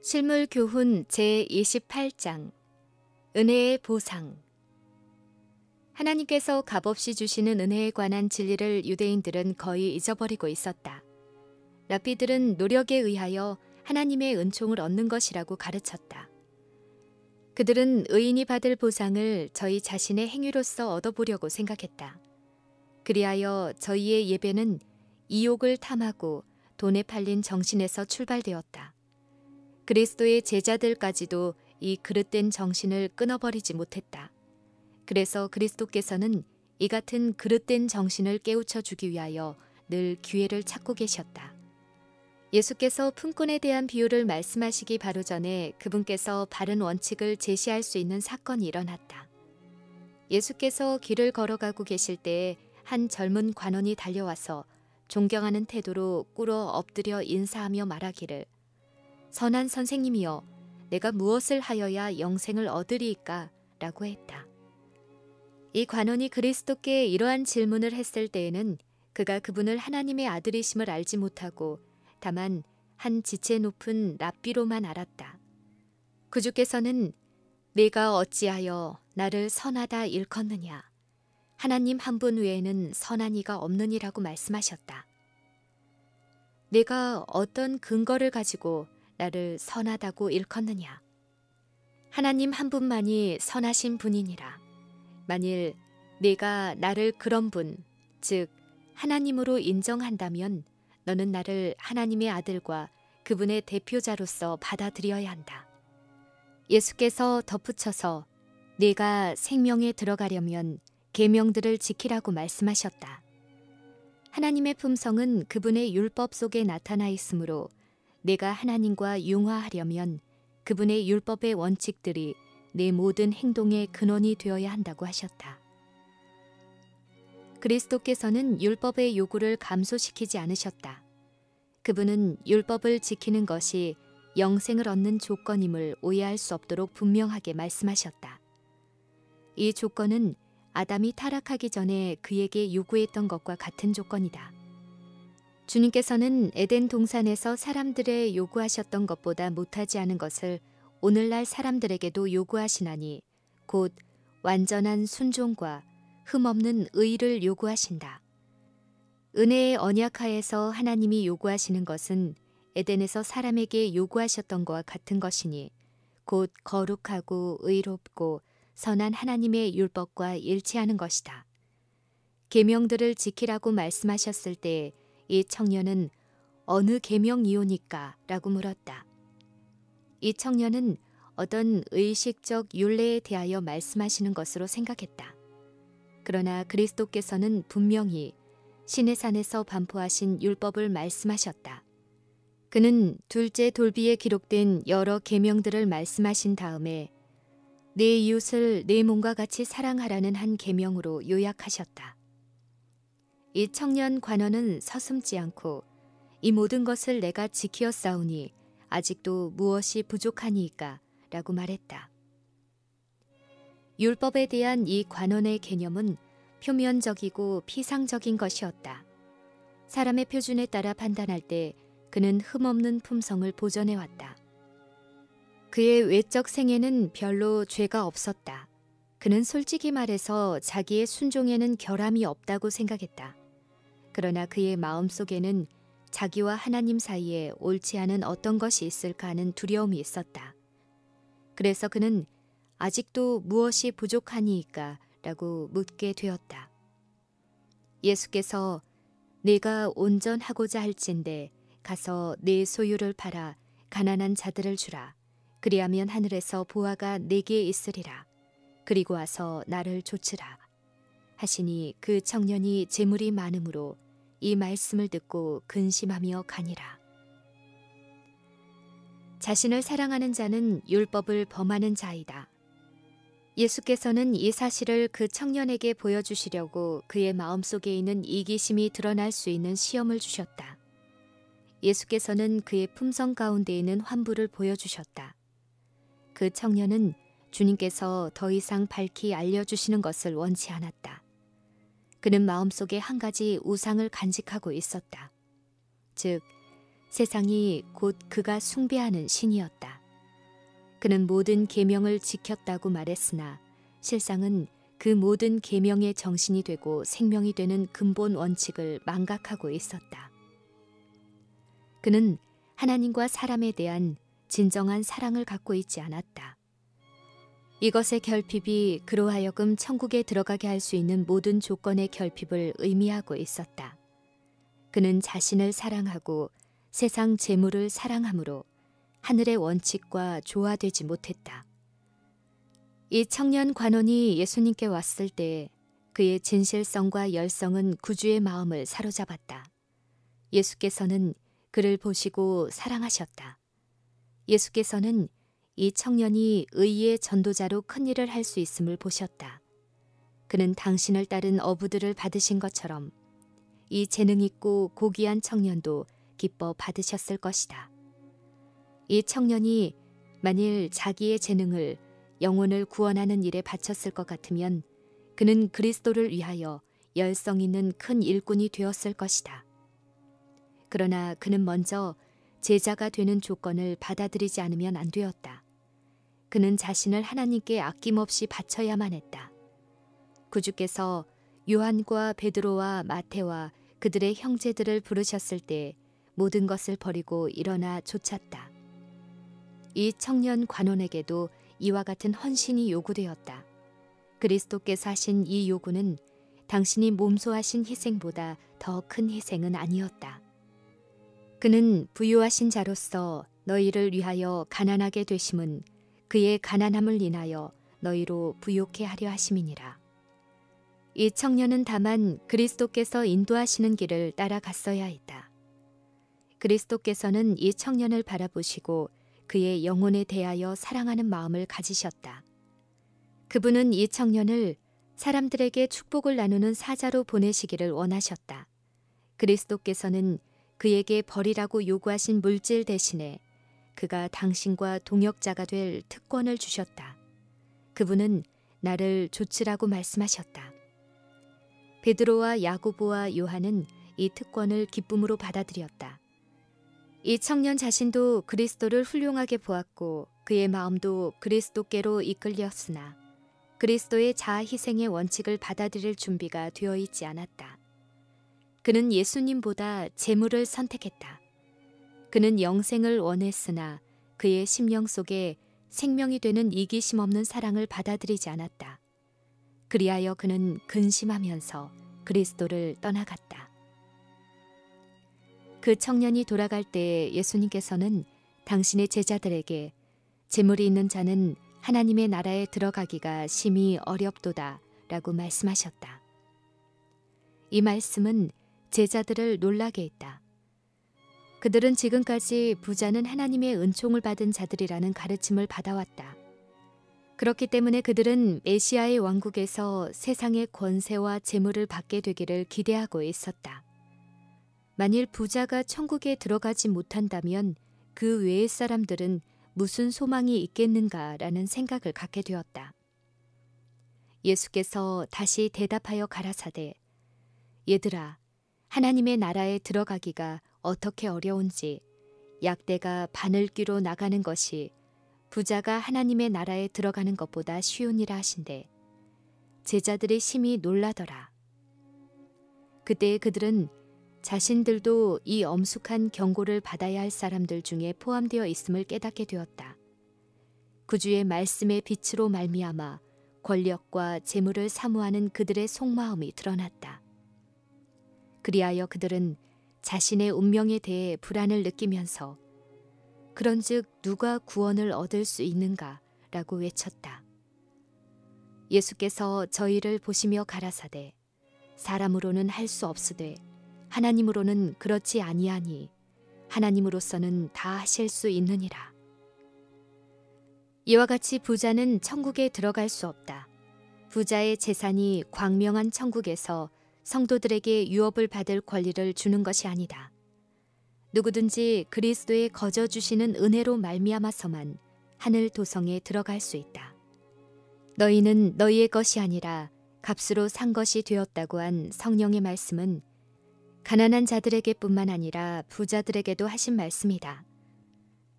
실물교훈 제28장 은혜의 보상. 하나님께서 값없이 주시는 은혜에 관한 진리를 유대인들은 거의 잊어버리고 있었다. 랍비들은 노력에 의하여 하나님의 은총을 얻는 것이라고 가르쳤다. 그들은 의인이 받을 보상을 저희 자신의 행위로서 얻어보려고 생각했다. 그리하여 저희의 예배는 이욕을 탐하고 돈에 팔린 정신에서 출발되었다. 그리스도의 제자들까지도 이 그릇된 정신을 끊어버리지 못했다. 그래서 그리스도께서는 이 같은 그릇된 정신을 깨우쳐 주기 위하여 늘 기회를 찾고 계셨다. 예수께서 품꾼에 대한 비유를 말씀하시기 바로 전에 그분께서 바른 원칙을 제시할 수 있는 사건이 일어났다. 예수께서 길을 걸어가고 계실 때에 한 젊은 관원이 달려와서 존경하는 태도로 꿇어 엎드려 인사하며 말하기를, 선한 선생님이여, 내가 무엇을 하여야 영생을 얻으리이까? 라고 했다. 이 관원이 그리스도께 이러한 질문을 했을 때에는 그가 그분을 하나님의 아들이심을 알지 못하고 다만 한 지체 높은 랍비로만 알았다. 구주께서는 내가 어찌하여 나를 선하다 일컫느냐? 하나님 한 분 외에는 선한 이가 없느니라고 말씀하셨다. 내가 어떤 근거를 가지고 나를 선하다고 일컫느냐? 하나님 한 분만이 선하신 분이니라. 만일 내가 나를 그런 분, 즉 하나님으로 인정한다면 너는 나를 하나님의 아들과 그분의 대표자로서 받아들여야 한다. 예수께서 덧붙여서 내가 생명에 들어가려면 계명들을 지키라고 말씀하셨다. 하나님의 품성은 그분의 율법 속에 나타나 있으므로 내가 하나님과 융화하려면 그분의 율법의 원칙들이 내 모든 행동의 근원이 되어야 한다고 하셨다. 그리스도께서는 율법의 요구를 감소시키지 않으셨다. 그분은 율법을 지키는 것이 영생을 얻는 조건임을 오해할 수 없도록 분명하게 말씀하셨다. 이 조건은 아담이 타락하기 전에 그에게 요구했던 것과 같은 조건이다. 주님께서는 에덴 동산에서 사람들의 요구하셨던 것보다 못하지 않은 것을 오늘날 사람들에게도 요구하시나니 곧 완전한 순종과 흠없는 의를 요구하신다. 은혜의 언약하에서 하나님이 요구하시는 것은 에덴에서 사람에게 요구하셨던 것과 같은 것이니 곧 거룩하고 의롭고 선한 하나님의 율법과 일치하는 것이다. 계명들을 지키라고 말씀하셨을 때 이 청년은 어느 계명이오니까? 라고 물었다. 이 청년은 어떤 의식적 율례에 대하여 말씀하시는 것으로 생각했다. 그러나 그리스도께서는 분명히 시내산에서 반포하신 율법을 말씀하셨다. 그는 둘째 돌비에 기록된 여러 계명들을 말씀하신 다음에 내 이웃을 내 몸과 같이 사랑하라는 한 계명으로 요약하셨다. 이 청년 관원은 서슴지 않고 이 모든 것을 내가 지키었사오니 아직도 무엇이 부족하니이까? 라고 말했다. 율법에 대한 이 관원의 개념은 표면적이고 피상적인 것이었다. 사람의 표준에 따라 판단할 때 그는 흠없는 품성을 보존해왔다. 그의 외적 생애는 별로 죄가 없었다. 그는 솔직히 말해서 자기의 순종에는 결함이 없다고 생각했다. 그러나 그의 마음속에는 자기와 하나님 사이에 옳지 않은 어떤 것이 있을까 하는 두려움이 있었다. 그래서 그는 아직도 무엇이 부족하니이까? 라고 묻게 되었다. 예수께서 내가 온전하고자 할진대 가서 내 소유를 팔아 가난한 자들을 주라. 그리하면 하늘에서 보화가 내게 있으리라. 그리고 와서 나를 좇으라. 하시니 그 청년이 재물이 많음으로 이 말씀을 듣고 근심하며 가니라. 자신을 사랑하는 자는 율법을 범하는 자이다. 예수께서는 이 사실을 그 청년에게 보여주시려고 그의 마음속에 있는 이기심이 드러날 수 있는 시험을 주셨다. 예수께서는 그의 품성 가운데 있는 환부를 보여주셨다. 그 청년은 주님께서 더 이상 밝히 알려주시는 것을 원치 않았다. 그는 마음속에 한 가지 우상을 간직하고 있었다. 즉, 세상이 곧 그가 숭배하는 신이었다. 그는 모든 계명을 지켰다고 말했으나 실상은 그 모든 계명의 정신이 되고 생명이 되는 근본 원칙을 망각하고 있었다. 그는 하나님과 사람에 대한 진정한 사랑을 갖고 있지 않았다. 이것의 결핍이 그로 하여금 천국에 들어가게 할 수 있는 모든 조건의 결핍을 의미하고 있었다. 그는 자신을 사랑하고 세상 재물을 사랑함으로 하늘의 원칙과 조화되지 못했다. 이 청년 관원이 예수님께 왔을 때 그의 진실성과 열성은 구주의 마음을 사로잡았다. 예수께서는 그를 보시고 사랑하셨다. 예수께서는 이 청년이 의의 전도자로 큰 일을 할 수 있음을 보셨다. 그는 당신을 따른 어부들을 받으신 것처럼 이 재능 있고 고귀한 청년도 기뻐 받으셨을 것이다. 이 청년이 만일 자기의 재능을 영혼을 구원하는 일에 바쳤을 것 같으면 그는 그리스도를 위하여 열성 있는 큰 일꾼이 되었을 것이다. 그러나 그는 먼저 제자가 되는 조건을 받아들이지 않으면 안 되었다. 그는 자신을 하나님께 아낌없이 바쳐야만 했다. 구주께서 요한과 베드로와 마태와 그들의 형제들을 부르셨을 때 모든 것을 버리고 일어나 쫓았다. 이 청년 관원에게도 이와 같은 헌신이 요구되었다. 그리스도께서 하신 이 요구는 당신이 몸소하신 희생보다 더 큰 희생은 아니었다. 그는 부유하신 자로서 너희를 위하여 가난하게 되심은 그의 가난함을 인하여 너희로 부욕해 하려 하심이니라. 이 청년은 다만 그리스도께서 인도하시는 길을 따라갔어야 했다. 그리스도께서는 이 청년을 바라보시고 그의 영혼에 대하여 사랑하는 마음을 가지셨다. 그분은 이 청년을 사람들에게 축복을 나누는 사자로 보내시기를 원하셨다. 그리스도께서는 그에게 버리라고 요구하신 물질 대신에 그가 당신과 동역자가 될 특권을 주셨다. 그분은 나를 좇으라고 말씀하셨다. 베드로와 야고보와 요한은 이 특권을 기쁨으로 받아들였다. 이 청년 자신도 그리스도를 훌륭하게 보았고 그의 마음도 그리스도께로 이끌렸으나 그리스도의 자아 희생의 원칙을 받아들일 준비가 되어 있지 않았다. 그는 예수님보다 재물을 선택했다. 그는 영생을 원했으나 그의 심령 속에 생명이 되는 이기심 없는 사랑을 받아들이지 않았다. 그리하여 그는 근심하면서 그리스도를 떠나갔다. 그 청년이 돌아갈 때 예수님께서는 당신의 제자들에게 재물이 있는 자는 하나님의 나라에 들어가기가 심히 어렵도다 라고 말씀하셨다. 이 말씀은 제자들을 놀라게 했다. 그들은 지금까지 부자는 하나님의 은총을 받은 자들이라는 가르침을 받아왔다. 그렇기 때문에 그들은 메시아의 왕국에서 세상의 권세와 재물을 받게 되기를 기대하고 있었다. 만일 부자가 천국에 들어가지 못한다면 그 외의 사람들은 무슨 소망이 있겠는가라는 생각을 갖게 되었다. 예수께서 다시 대답하여 가라사대 얘들아 하나님의 나라에 들어가기가 어떻게 어려운지 약대가 바늘귀로 나가는 것이 부자가 하나님의 나라에 들어가는 것보다 쉬우니라 하신대 제자들이 심히 놀라더라. 그때 그들은 자신들도 이 엄숙한 경고를 받아야 할 사람들 중에 포함되어 있음을 깨닫게 되었다. 구주의 말씀의 빛으로 말미암아 권력과 재물을 사모하는 그들의 속마음이 드러났다. 그리하여 그들은 자신의 운명에 대해 불안을 느끼면서 그런즉 누가 구원을 얻을 수 있는가 라고 외쳤다. 예수께서 저희를 보시며 가라사대 사람으로는 할 수 없으되 하나님으로는 그렇지 아니하니 하나님으로서는 다 하실 수 있느니라. 이와 같이 부자는 천국에 들어갈 수 없다. 부자의 재산이 광명한 천국에서 성도들에게 유업을 받을 권리를 주는 것이 아니다. 누구든지 그리스도의 거저 주시는 은혜로 말미암아서만 하늘 도성에 들어갈 수 있다. 너희는 너희의 것이 아니라 값으로 산 것이 되었다고 한 성령의 말씀은 가난한 자들에게뿐만 아니라 부자들에게도 하신 말씀이다.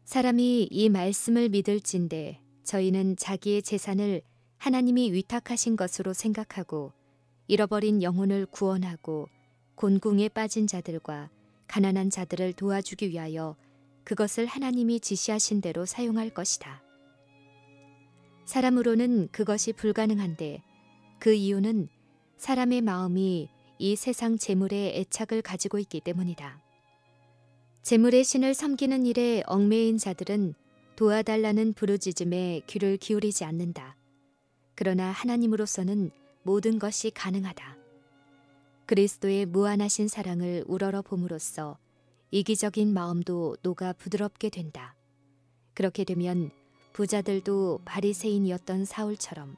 사람이 이 말씀을 믿을진대 저희는 자기의 재산을 하나님이 위탁하신 것으로 생각하고 잃어버린 영혼을 구원하고 곤궁에 빠진 자들과 가난한 자들을 도와주기 위하여 그것을 하나님이 지시하신 대로 사용할 것이다. 사람으로는 그것이 불가능한데 그 이유는 사람의 마음이 이 세상 재물에 애착을 가지고 있기 때문이다. 재물의 신을 섬기는 일에 얽매인 자들은 도와달라는 부르짖음에 귀를 기울이지 않는다. 그러나 하나님으로서는 모든 것이 가능하다. 그리스도의 무한하신 사랑을 우러러 봄으로써 이기적인 마음도 녹아 부드럽게 된다. 그렇게 되면 부자들도 바리새인이었던 사울처럼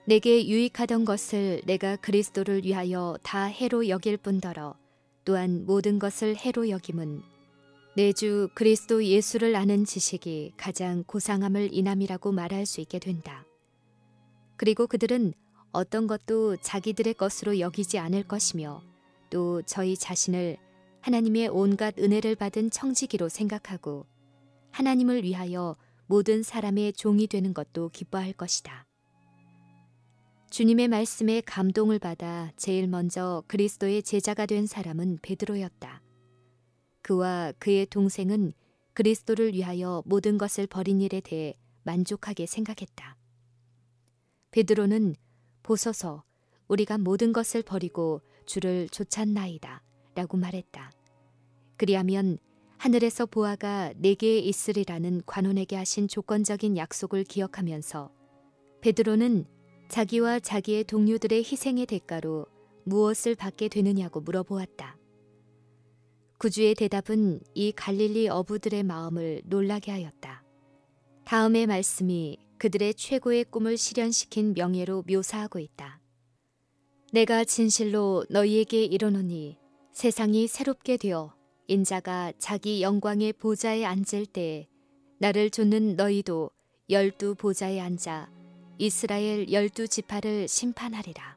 내게 유익하던 것을 내가 그리스도를 위하여 다 해로 여길 뿐더러 또한 모든 것을 해로 여김은 내 주 그리스도 예수를 아는 지식이 가장 고상함을 인함이라고 말할 수 있게 된다. 그리고 그들은 어떤 것도 자기들의 것으로 여기지 않을 것이며 또 저희 자신을 하나님의 온갖 은혜를 받은 청지기로 생각하고 하나님을 위하여 모든 사람의 종이 되는 것도 기뻐할 것이다. 주님의 말씀에 감동을 받아 제일 먼저 그리스도의 제자가 된 사람은 베드로였다. 그와 그의 동생은 그리스도를 위하여 모든 것을 버린 일에 대해 만족하게 생각했다. 베드로는 보소서 우리가 모든 것을 버리고 주를 좇았나이다 라고 말했다. 그리하면 하늘에서 보아가 내게 있으리라는 관원에게 하신 조건적인 약속을 기억하면서 베드로는 자기와 자기의 동료들의 희생의 대가로 무엇을 받게 되느냐고 물어보았다. 구주의 대답은 이 갈릴리 어부들의 마음을 놀라게 하였다. 다음의 말씀이 그들의 최고의 꿈을 실현시킨 명예로 묘사하고 있다. 내가 진실로 너희에게 이르노니 세상이 새롭게 되어 인자가 자기 영광의 보좌에 앉을 때에 나를 좇는 너희도 12 보좌에 앉아 이스라엘 12지파를 심판하리라.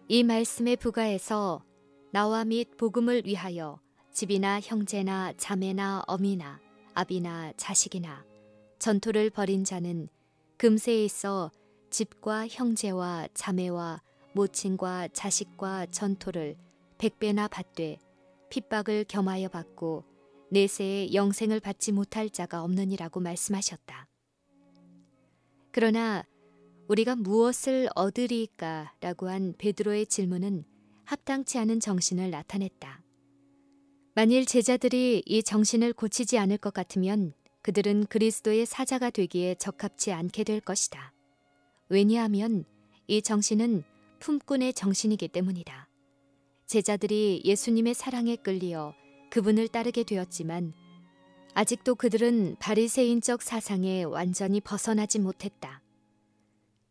이 말씀에 부가해서 나와 및 복음을 위하여 집이나 형제나 자매나 어미나 아비나 자식이나 전토를 벌인 자는 금세에 있어 집과 형제와 자매와 모친과 자식과 전토를 100배나 받되 핍박을 겸하여 받고 내세에 영생을 받지 못할 자가 없느니라고 말씀하셨다. 그러나 우리가 무엇을 얻으리까? 라고 한 베드로의 질문은 합당치 않은 정신을 나타냈다. 만일 제자들이 이 정신을 고치지 않을 것 같으면 그들은 그리스도의 사자가 되기에 적합치 않게 될 것이다. 왜냐하면 이 정신은 품꾼의 정신이기 때문이다. 제자들이 예수님의 사랑에 끌리어 그분을 따르게 되었지만 아직도 그들은 바리새인적 사상에 완전히 벗어나지 못했다.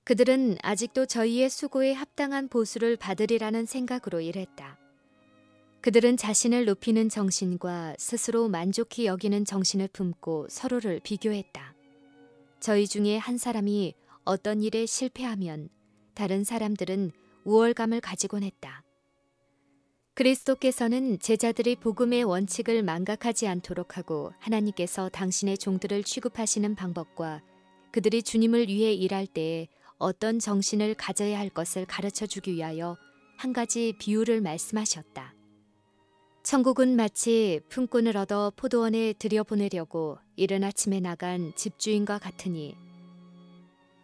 그들은 아직도 저희의 수고에 합당한 보수를 받으리라는 생각으로 일했다. 그들은 자신을 높이는 정신과 스스로 만족히 여기는 정신을 품고 서로를 비교했다. 저희 중에 한 사람이 어떤 일에 실패하면 다른 사람들은 우월감을 가지곤 했다. 그리스도께서는 제자들이 복음의 원칙을 망각하지 않도록 하고 하나님께서 당신의 종들을 취급하시는 방법과 그들이 주님을 위해 일할 때에 어떤 정신을 가져야 할 것을 가르쳐 주기 위하여 한 가지 비유를 말씀하셨다. 천국은 마치 품꾼을 얻어 포도원에 들여보내려고 이른 아침에 나간 집주인과 같으니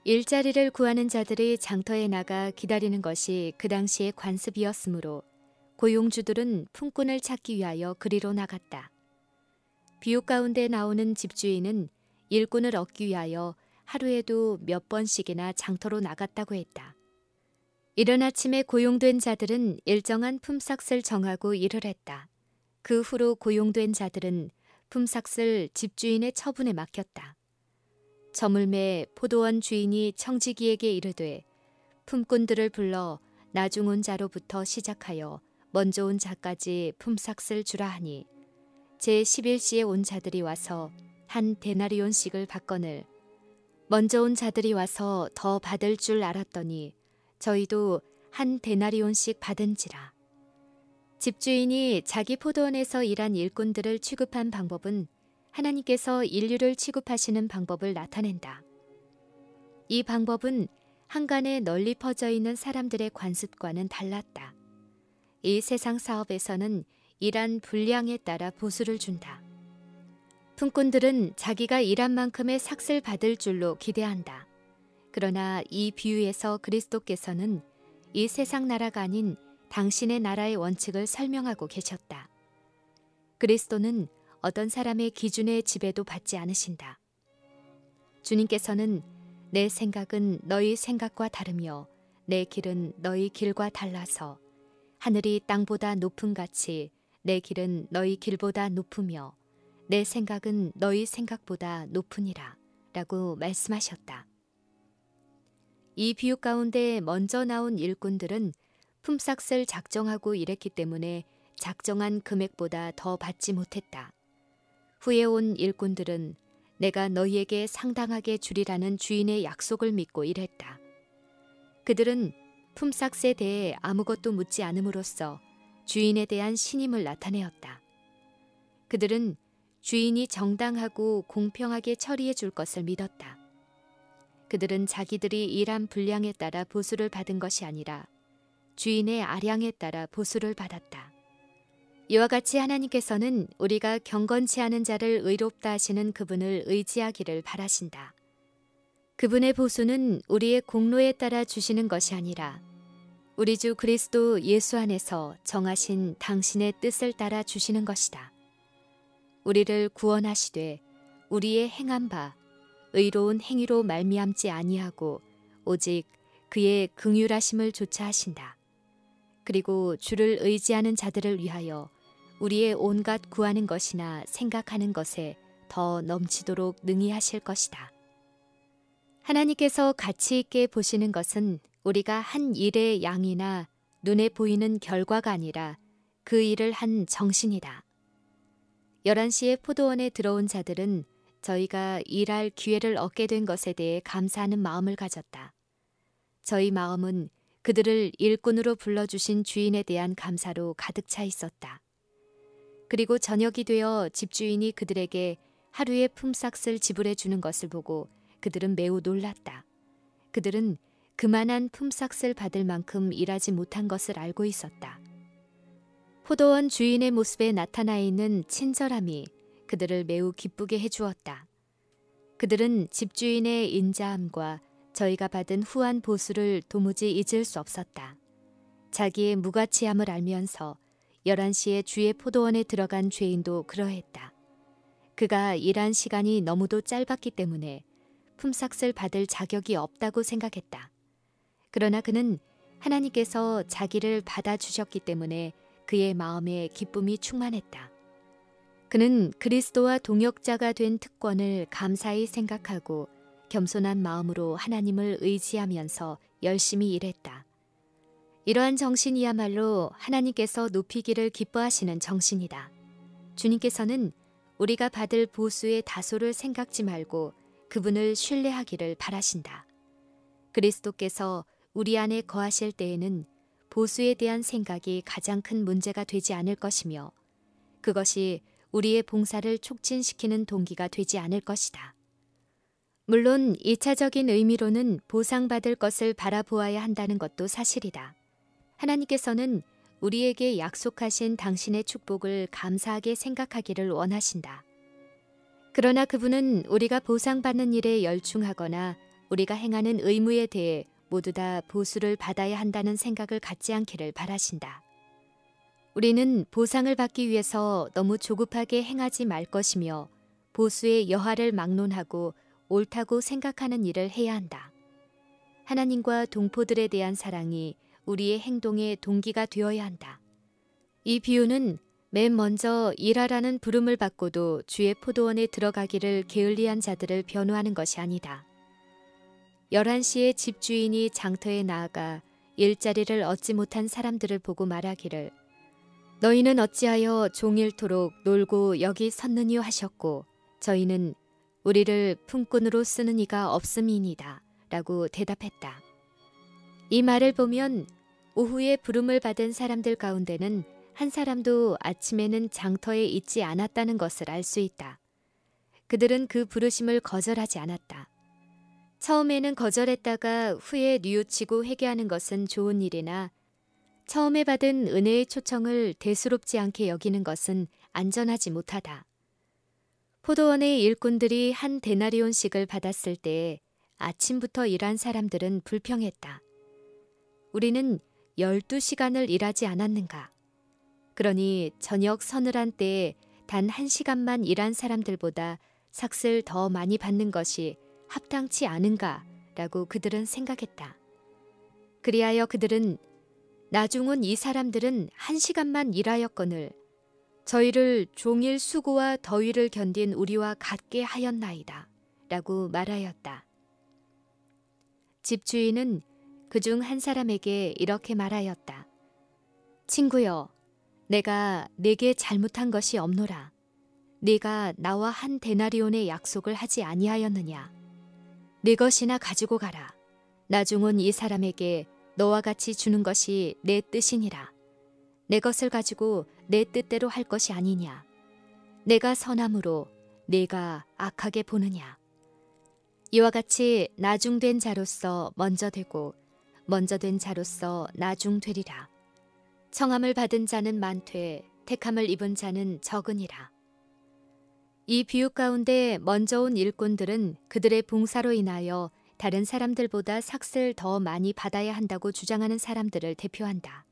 일자리를 구하는 자들이 장터에 나가 기다리는 것이 그 당시의 관습이었으므로 고용주들은 품꾼을 찾기 위하여 그리로 나갔다. 비유 가운데 나오는 집주인은 일꾼을 얻기 위하여 하루에도 몇 번씩이나 장터로 나갔다고 했다. 이른 아침에 고용된 자들은 일정한 품삯을 정하고 일을 했다. 그 후로 고용된 자들은 품삯을 집주인의 처분에 맡겼다. 저물매 포도원 주인이 청지기에게 이르되 품꾼들을 불러 나중 온 자로부터 시작하여 먼저 온 자까지 품삯을 주라 하니 제11시에 온 자들이 와서 한 데나리온씩을 받거늘 먼저 온 자들이 와서 더 받을 줄 알았더니 저희도 한 데나리온씩 받은지라. 집주인이 자기 포도원에서 일한 일꾼들을 취급한 방법은 하나님께서 인류를 취급하시는 방법을 나타낸다. 이 방법은 한간에 널리 퍼져 있는 사람들의 관습과는 달랐다. 이 세상 사업에서는 일한 분량에 따라 보수를 준다. 품꾼들은 자기가 일한 만큼의 삭을 받을 줄로 기대한다. 그러나 이 비유에서 그리스도께서는 이 세상 나라가 아닌 당신의 나라의 원칙을 설명하고 계셨다. 그리스도는 어떤 사람의 기준의 지배도 받지 않으신다. 주님께서는 내 생각은 너희 생각과 다르며 내 길은 너희 길과 달라서 하늘이 땅보다 높음 같이 내 길은 너희 길보다 높으며 내 생각은 너희 생각보다 높으니라 라고 말씀하셨다. 이 비유 가운데 먼저 나온 일꾼들은 품삯을 작정하고 일했기 때문에 작정한 금액보다 더 받지 못했다. 후에 온 일꾼들은 내가 너희에게 상당하게 주리라는 주인의 약속을 믿고 일했다. 그들은 품삯에 대해 아무것도 묻지 않음으로써 주인에 대한 신임을 나타내었다. 그들은 주인이 정당하고 공평하게 처리해 줄 것을 믿었다. 그들은 자기들이 일한 분량에 따라 보수를 받은 것이 아니라 주인의 아량에 따라 보수를 받았다. 이와 같이 하나님께서는 우리가 경건치 않은 자를 의롭다 하시는 그분을 의지하기를 바라신다. 그분의 보수는 우리의 공로에 따라 주시는 것이 아니라 우리 주 그리스도 예수 안에서 정하신 당신의 뜻을 따라 주시는 것이다. 우리를 구원하시되 우리의 행한 바 의로운 행위로 말미암지 아니하고 오직 그의 긍휼하심을 조차 하신다. 그리고 주를 의지하는 자들을 위하여 우리의 온갖 구하는 것이나 생각하는 것에 더 넘치도록 능히 하실 것이다. 하나님께서 가치 있게 보시는 것은 우리가 한 일의 양이나 눈에 보이는 결과가 아니라 그 일을 한 정신이다. 11시에 포도원에 들어온 자들은 저희가 일할 기회를 얻게 된 것에 대해 감사하는 마음을 가졌다. 저희 마음은 그들을 일꾼으로 불러주신 주인에 대한 감사로 가득 차 있었다. 그리고 저녁이 되어 집주인이 그들에게 하루의 품삯을 지불해 주는 것을 보고 그들은 매우 놀랐다. 그들은 그만한 품삯을 받을 만큼 일하지 못한 것을 알고 있었다. 포도원 주인의 모습에 나타나 있는 친절함이 그들을 매우 기쁘게 해주었다. 그들은 집주인의 인자함과 저희가 받은 후한 보수를 도무지 잊을 수 없었다. 자기의 무가치함을 알면서 11시에 주의 포도원에 들어간 죄인도 그러했다. 그가 일한 시간이 너무도 짧았기 때문에 품삯을 받을 자격이 없다고 생각했다. 그러나 그는 하나님께서 자기를 받아주셨기 때문에 그의 마음에 기쁨이 충만했다. 그는 그리스도와 동역자가 된 특권을 감사히 생각하고 겸손한 마음으로 하나님을 의지하면서 열심히 일했다. 이러한 정신이야말로 하나님께서 높이기를 기뻐하시는 정신이다. 주님께서는 우리가 받을 보수의 다소를 생각지 말고 그분을 신뢰하기를 바라신다. 그리스도께서 우리 안에 거하실 때에는 보수에 대한 생각이 가장 큰 문제가 되지 않을 것이며 그것이 우리의 봉사를 촉진시키는 동기가 되지 않을 것이다. 물론 2차적인 의미로는 보상받을 것을 바라보아야 한다는 것도 사실이다. 하나님께서는 우리에게 약속하신 당신의 축복을 감사하게 생각하기를 원하신다. 그러나 그분은 우리가 보상받는 일에 열중하거나 우리가 행하는 의무에 대해 모두 다 보수를 받아야 한다는 생각을 갖지 않기를 바라신다. 우리는 보상을 받기 위해서 너무 조급하게 행하지 말 것이며 보수의 여하를 막론하고 옳다고 생각하는 일을 해야 한다. 하나님과 동포들에 대한 사랑이 우리의 행동의 동기가 되어야 한다. 이 비유는 맨 먼저 일하라는 부름을 받고도 주의 포도원에 들어가기를 게을리한 자들을 변호하는 것이 아니다. 11시에 집주인이 장터에 나아가 일자리를 얻지 못한 사람들을 보고 말하기를 너희는 어찌하여 종일토록 놀고 여기 섰느니요 하셨고 저희는 우리를 품꾼으로 쓰는 이가 없음이니이다 라고 대답했다. 이 말을 보면 오후에 부름을 받은 사람들 가운데는 한 사람도 아침에는 장터에 있지 않았다는 것을 알 수 있다. 그들은 그 부르심을 거절하지 않았다. 처음에는 거절했다가 후에 뉘우치고 회개하는 것은 좋은 일이나 처음에 받은 은혜의 초청을 대수롭지 않게 여기는 것은 안전하지 못하다. 포도원의 일꾼들이 한 데나리온씩을 받았을 때 아침부터 일한 사람들은 불평했다. 우리는 12시간을 일하지 않았는가? 그러니 저녁 서늘한 때에 단 1시간만 일한 사람들보다 삭슬 더 많이 받는 것이 합당치 않은가라고 그들은 생각했다. 그리하여 그들은 나중은 이 사람들은 1시간만 일하였거늘 저희를 종일 수고와 더위를 견딘 우리와 같게 하였나이다 라고 말하였다. 집주인은 그중 한 사람에게 이렇게 말하였다. 친구여, 내가 네게 잘못한 것이 없노라. 네가 나와 한 데나리온의 약속을 하지 아니하였느냐. 네 것이나 가지고 가라. 나중은 이 사람에게 너와 같이 주는 것이 내 뜻이니라. 내 것을 가지고 내 뜻대로 할 것이 아니냐. 내가 선함으로 네가 악하게 보느냐. 이와 같이 나중된 자로서 먼저 되고 먼저 된 자로서 나중되리라. 청함을 받은 자는 많되 택함을 입은 자는 적으니라. 이 비유 가운데 먼저 온 일꾼들은 그들의 봉사로 인하여 다른 사람들보다 삭슬 더 많이 받아야 한다고 주장하는 사람들을 대표한다.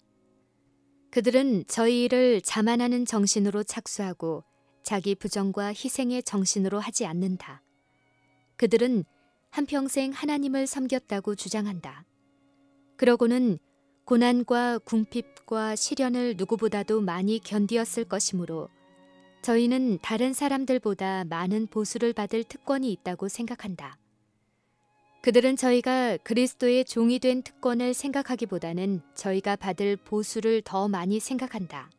그들은 저희 일을 자만하는 정신으로 착수하고 자기 부정과 희생의 정신으로 하지 않는다. 그들은 한평생 하나님을 섬겼다고 주장한다. 그러고는 고난과 궁핍과 시련을 누구보다도 많이 견디었을 것이므로 저희는 다른 사람들보다 많은 보수를 받을 특권이 있다고 생각한다. 그들은 저희가 그리스도의 종이 된 특권을 생각하기보다는 저희가 받을 보수를 더 많이 생각한다.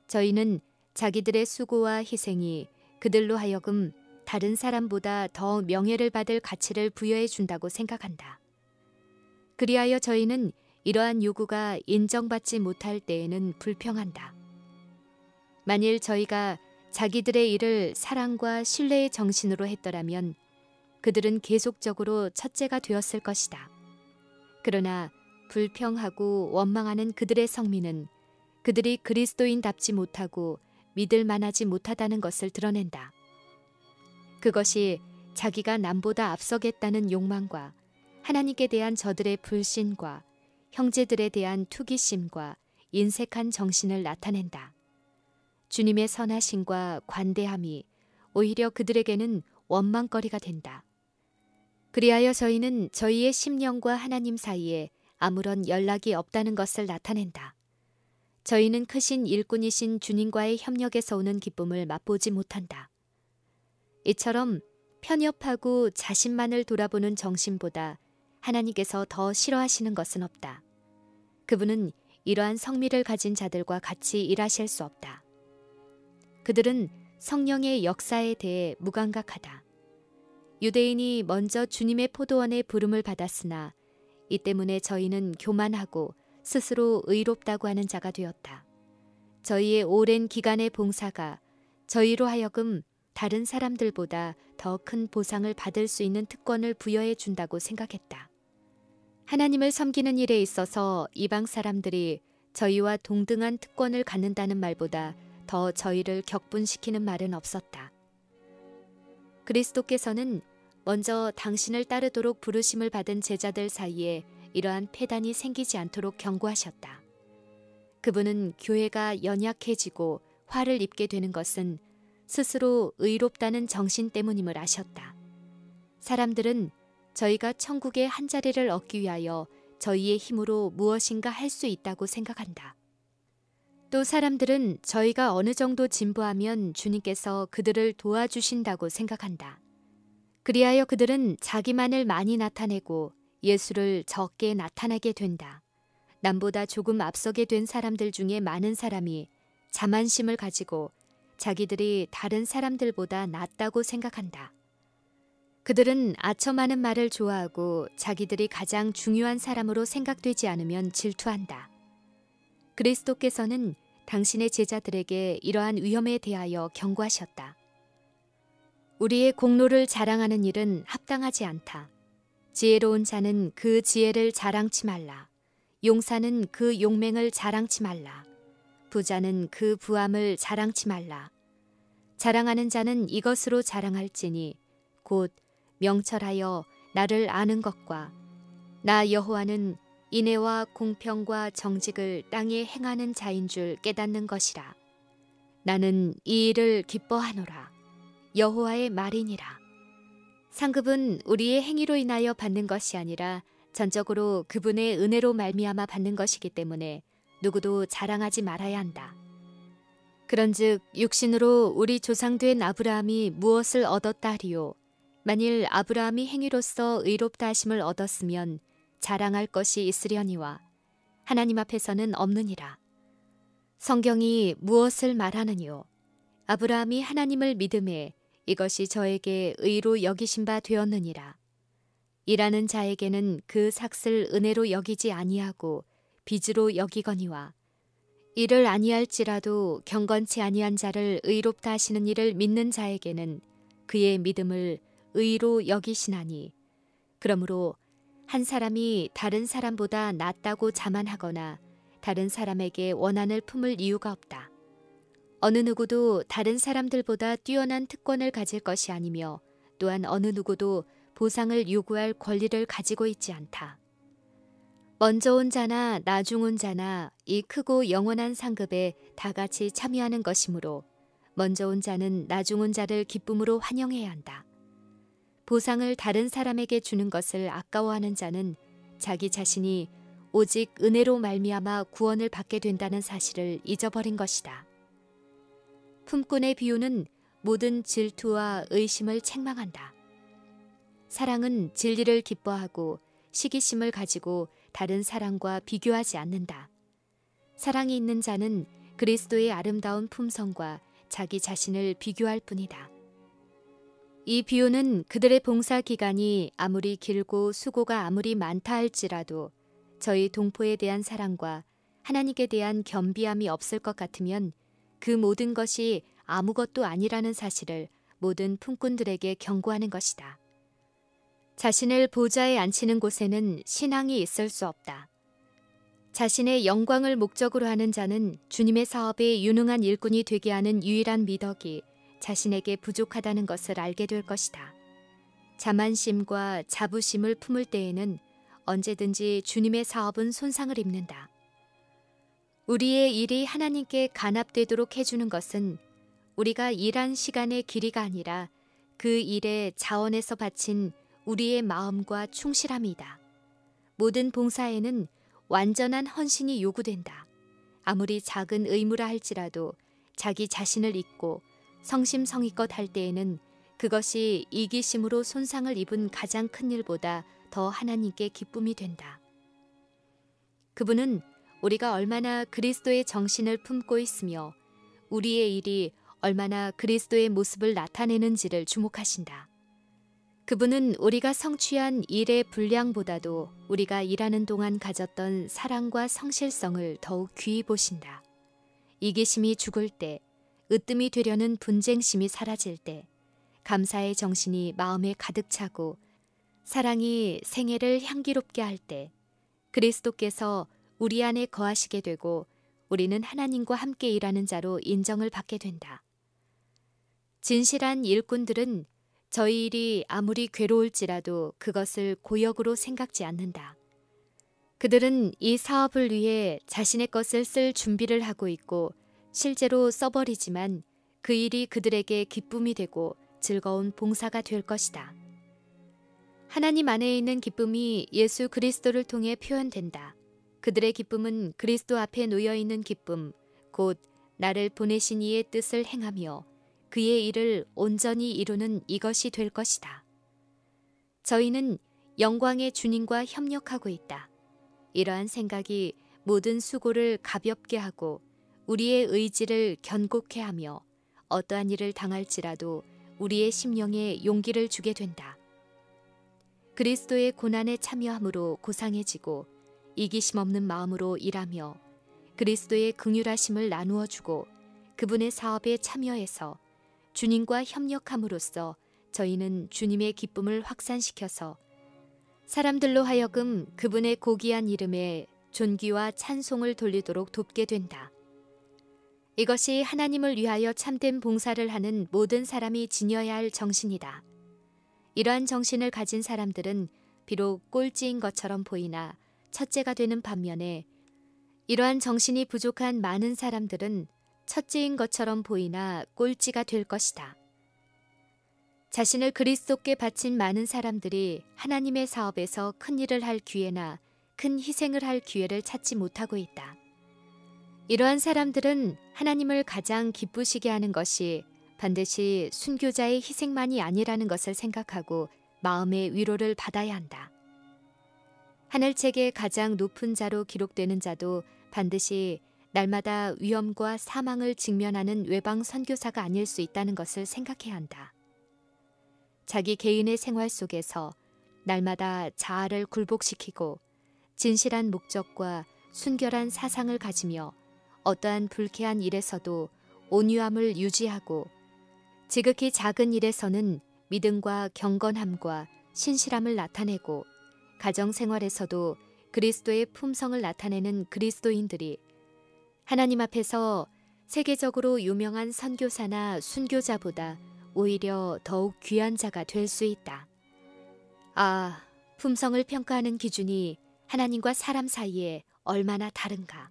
저희는 자기들의 수고와 희생이 그들로 하여금 다른 사람보다 더 명예를 받을 가치를 부여해 준다고 생각한다. 그리하여 저희는 이러한 요구가 인정받지 못할 때에는 불평한다. 만일 저희가 자기들의 일을 사랑과 신뢰의 정신으로 했더라면 그들은 계속적으로 첫째가 되었을 것이다. 그러나 불평하고 원망하는 그들의 성미는 그들이 그리스도인답지 못하고 믿을 만하지 못하다는 것을 드러낸다. 그것이 자기가 남보다 앞서겠다는 욕망과 하나님께 대한 저들의 불신과 형제들에 대한 투기심과 인색한 정신을 나타낸다. 주님의 선하심과 관대함이 오히려 그들에게는 원망거리가 된다. 그리하여 저희는 저희의 심령과 하나님 사이에 아무런 연락이 없다는 것을 나타낸다. 저희는 크신 일꾼이신 주님과의 협력에서 오는 기쁨을 맛보지 못한다. 이처럼 편협하고 자신만을 돌아보는 정신보다 하나님께서 더 싫어하시는 것은 없다. 그분은 이러한 성미를 가진 자들과 같이 일하실 수 없다. 그들은 성령의 역사에 대해 무감각하다. 유대인이 먼저 주님의 포도원의 부름을 받았으나 이 때문에 저희는 교만하고 스스로 의롭다고 하는 자가 되었다. 저희의 오랜 기간의 봉사가 저희로 하여금 다른 사람들보다 더 큰 보상을 받을 수 있는 특권을 부여해 준다고 생각했다. 하나님을 섬기는 일에 있어서 이방 사람들이 저희와 동등한 특권을 갖는다는 말보다 더 저희를 격분시키는 말은 없었다. 그리스도께서는 먼저 당신을 따르도록 부르심을 받은 제자들 사이에 이러한 폐단이 생기지 않도록 경고하셨다. 그분은 교회가 연약해지고 화를 입게 되는 것은 스스로 의롭다는 정신 때문임을 아셨다. 사람들은 저희가 천국의 한 자리를 얻기 위하여 저희의 힘으로 무엇인가 할 수 있다고 생각한다. 또 사람들은 저희가 어느 정도 진보하면 주님께서 그들을 도와주신다고 생각한다. 그리하여 그들은 자기만을 많이 나타내고 예수를 적게 나타내게 된다. 남보다 조금 앞서게 된 사람들 중에 많은 사람이 자만심을 가지고 자기들이 다른 사람들보다 낫다고 생각한다. 그들은 아첨하는 말을 좋아하고 자기들이 가장 중요한 사람으로 생각되지 않으면 질투한다. 그리스도께서는 당신의 제자들에게 이러한 위험에 대하여 경고하셨다. 우리의 공로를 자랑하는 일은 합당하지 않다. 지혜로운 자는 그 지혜를 자랑치 말라. 용사는 그 용맹을 자랑치 말라. 부자는 그 부함을 자랑치 말라. 자랑하는 자는 이것으로 자랑할지니 곧 명철하여 나를 아는 것과 나 여호와는 인애와 공평과 정직을 땅에 행하는 자인 줄 깨닫는 것이라. 나는 이 일을 기뻐하노라. 여호와의 말이니라. 상급은 우리의 행위로 인하여 받는 것이 아니라 전적으로 그분의 은혜로 말미암아 받는 것이기 때문에 누구도 자랑하지 말아야 한다. 그런즉 육신으로 우리 조상된 아브라함이 무엇을 얻었다 하리요. 만일 아브라함이 행위로서 의롭다 하심을 얻었으면 자랑할 것이 있으려니와 하나님 앞에서는 없느니라. 성경이 무엇을 말하느뇨? 아브라함이 하나님을 믿음에 이것이 저에게 의로 여기신 바 되었느니라. 일하는 자에게는 그 삭을 은혜로 여기지 아니하고 빚으로 여기거니와 이를 아니할지라도 경건치 아니한 자를 의롭다 하시는 이를 믿는 자에게는 그의 믿음을 의로 여기시나니 그러므로 한 사람이 다른 사람보다 낫다고 자만하거나 다른 사람에게 원한을 품을 이유가 없다. 어느 누구도 다른 사람들보다 뛰어난 특권을 가질 것이 아니며 또한 어느 누구도 보상을 요구할 권리를 가지고 있지 않다. 먼저 온 자나 나중 온 자나 이 크고 영원한 상급에 다 같이 참여하는 것이므로 먼저 온 자는 나중 온 자를 기쁨으로 환영해야 한다. 보상을 다른 사람에게 주는 것을 아까워하는 자는 자기 자신이 오직 은혜로 말미암아 구원을 받게 된다는 사실을 잊어버린 것이다. 품꾼의 비유는 모든 질투와 의심을 책망한다. 사랑은 진리를 기뻐하고 시기심을 가지고 다른 사랑과 비교하지 않는다. 사랑이 있는 자는 그리스도의 아름다운 품성과 자기 자신을 비교할 뿐이다. 이 비유는 그들의 봉사 기간이 아무리 길고 수고가 아무리 많다 할지라도 저희 동포에 대한 사랑과 하나님께 대한 겸비함이 없을 것 같으면 그 모든 것이 아무것도 아니라는 사실을 모든 품꾼들에게 경고하는 것이다. 자신을 보좌에 앉히는 곳에는 신앙이 있을 수 없다. 자신의 영광을 목적으로 하는 자는 주님의 사업에 유능한 일꾼이 되게 하는 유일한 미덕이 자신에게 부족하다는 것을 알게 될 것이다. 자만심과 자부심을 품을 때에는 언제든지 주님의 사업은 손상을 입는다. 우리의 일이 하나님께 간합되도록 해주는 것은 우리가 일한 시간의 길이가 아니라 그 일에 자원에서 바친 우리의 마음과 충실함이다. 모든 봉사에는 완전한 헌신이 요구된다. 아무리 작은 의무라 할지라도 자기 자신을 잊고 성심성의껏 할 때에는 그것이 이기심으로 손상을 입은 가장 큰 일보다 더 하나님께 기쁨이 된다. 그분은 우리가 얼마나 그리스도의 정신을 품고 있으며 우리의 일이 얼마나 그리스도의 모습을 나타내는지를 주목하신다. 그분은 우리가 성취한 일의 분량보다도 우리가 일하는 동안 가졌던 사랑과 성실성을 더욱 귀히 보신다. 이기심이 죽을 때, 으뜸이 되려는 분쟁심이 사라질 때, 감사의 정신이 마음에 가득 차고 사랑이 생애를 향기롭게 할 때 그리스도께서 우리 안에 거하시게 되고 우리는 하나님과 함께 일하는 자로 인정을 받게 된다. 진실한 일꾼들은 저희 일이 아무리 괴로울지라도 그것을 고역으로 생각지 않는다. 그들은 이 사업을 위해 자신의 것을 쓸 준비를 하고 있고 실제로 써버리지만 그 일이 그들에게 기쁨이 되고 즐거운 봉사가 될 것이다. 하나님 안에 있는 기쁨이 예수 그리스도를 통해 표현된다. 그들의 기쁨은 그리스도 앞에 놓여있는 기쁨, 곧 나를 보내신 이의 뜻을 행하며 그의 일을 온전히 이루는 이것이 될 것이다. 저희는 영광의 주님과 협력하고 있다. 이러한 생각이 모든 수고를 가볍게 하고 우리의 의지를 견고케 하며 어떠한 일을 당할지라도 우리의 심령에 용기를 주게 된다. 그리스도의 고난에 참여함으로 고상해지고 이기심 없는 마음으로 일하며 그리스도의 긍휼하심을 나누어 주고 그분의 사업에 참여해서 주님과 협력함으로써 저희는 주님의 기쁨을 확산시켜서 사람들로 하여금 그분의 고귀한 이름에 존귀와 찬송을 돌리도록 돕게 된다. 이것이 하나님을 위하여 참된 봉사를 하는 모든 사람이 지녀야 할 정신이다. 이러한 정신을 가진 사람들은 비록 꼴찌인 것처럼 보이나 첫째가 되는 반면에 이러한 정신이 부족한 많은 사람들은 첫째인 것처럼 보이나 꼴찌가 될 것이다. 자신을 그리스도께 바친 많은 사람들이 하나님의 사업에서 큰 일을 할 기회나 큰 희생을 할 기회를 찾지 못하고 있다. 이러한 사람들은 하나님을 가장 기쁘시게 하는 것이 반드시 순교자의 희생만이 아니라는 것을 생각하고 마음의 위로를 받아야 한다. 하늘책의 가장 높은 자로 기록되는 자도 반드시 날마다 위험과 사망을 직면하는 외방 선교사가 아닐 수 있다는 것을 생각해야 한다. 자기 개인의 생활 속에서 날마다 자아를 굴복시키고 진실한 목적과 순결한 사상을 가지며 어떠한 불쾌한 일에서도 온유함을 유지하고 지극히 작은 일에서는 믿음과 경건함과 신실함을 나타내고 가정생활에서도 그리스도의 품성을 나타내는 그리스도인들이 하나님 앞에서 세계적으로 유명한 선교사나 순교자보다 오히려 더욱 귀한 자가 될 수 있다. 아, 품성을 평가하는 기준이 하나님과 사람 사이에 얼마나 다른가.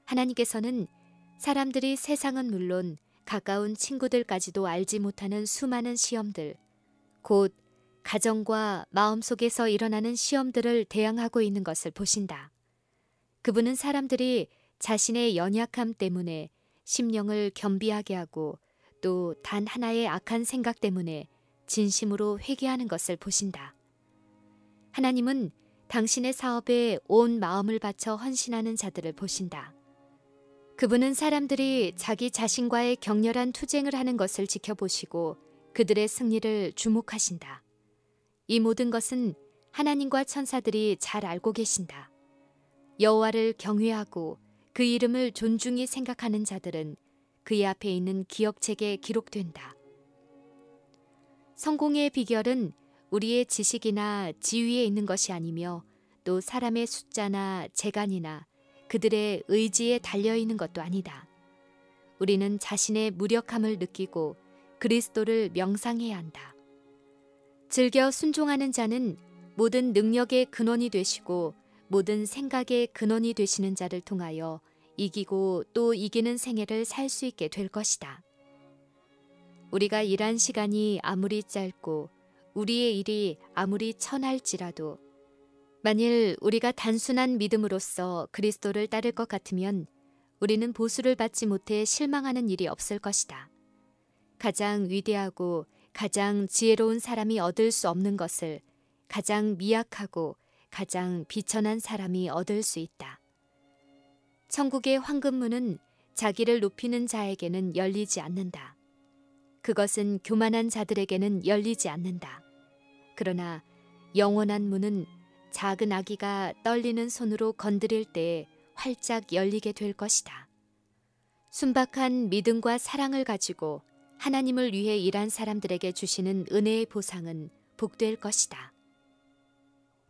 하나님께서는 사람들이 세상은 물론 가까운 친구들까지도 알지 못하는 수많은 시험들, 곧 가정과 마음속에서 일어나는 시험들을 대항하고 있는 것을 보신다. 그분은 사람들이 자신의 연약함 때문에 심령을 겸비하게 하고 또 단 하나의 악한 생각 때문에 진심으로 회개하는 것을 보신다. 하나님은 당신의 사업에 온 마음을 바쳐 헌신하는 자들을 보신다. 그분은 사람들이 자기 자신과의 격렬한 투쟁을 하는 것을 지켜보시고 그들의 승리를 주목하신다. 이 모든 것은 하나님과 천사들이 잘 알고 계신다. 여호와를 경외하고 그 이름을 존중히 생각하는 자들은 그의 앞에 있는 기억책에 기록된다. 성공의 비결은 우리의 지식이나 지위에 있는 것이 아니며 또 사람의 숫자나 재간이나 그들의 의지에 달려있는 것도 아니다. 우리는 자신의 무력함을 느끼고 그리스도를 명상해야 한다. 즐겨 순종하는 자는 모든 능력의 근원이 되시고 모든 생각의 근원이 되시는 자를 통하여 이기고 또 이기는 생애를 살 수 있게 될 것이다. 우리가 일한 시간이 아무리 짧고 우리의 일이 아무리 천할지라도 만일 우리가 단순한 믿음으로써 그리스도를 따를 것 같으면 우리는 보수를 받지 못해 실망하는 일이 없을 것이다. 가장 위대하고 가장 지혜로운 사람이 얻을 수 없는 것을 가장 미약하고 가장 비천한 사람이 얻을 수 있다. 천국의 황금문은 자기를 높이는 자에게는 열리지 않는다. 그것은 교만한 자들에게는 열리지 않는다. 그러나 영원한 문은 작은 아기가 떨리는 손으로 건드릴 때에 활짝 열리게 될 것이다. 순박한 믿음과 사랑을 가지고 하나님을 위해 일한 사람들에게 주시는 은혜의 보상은 복될 것이다.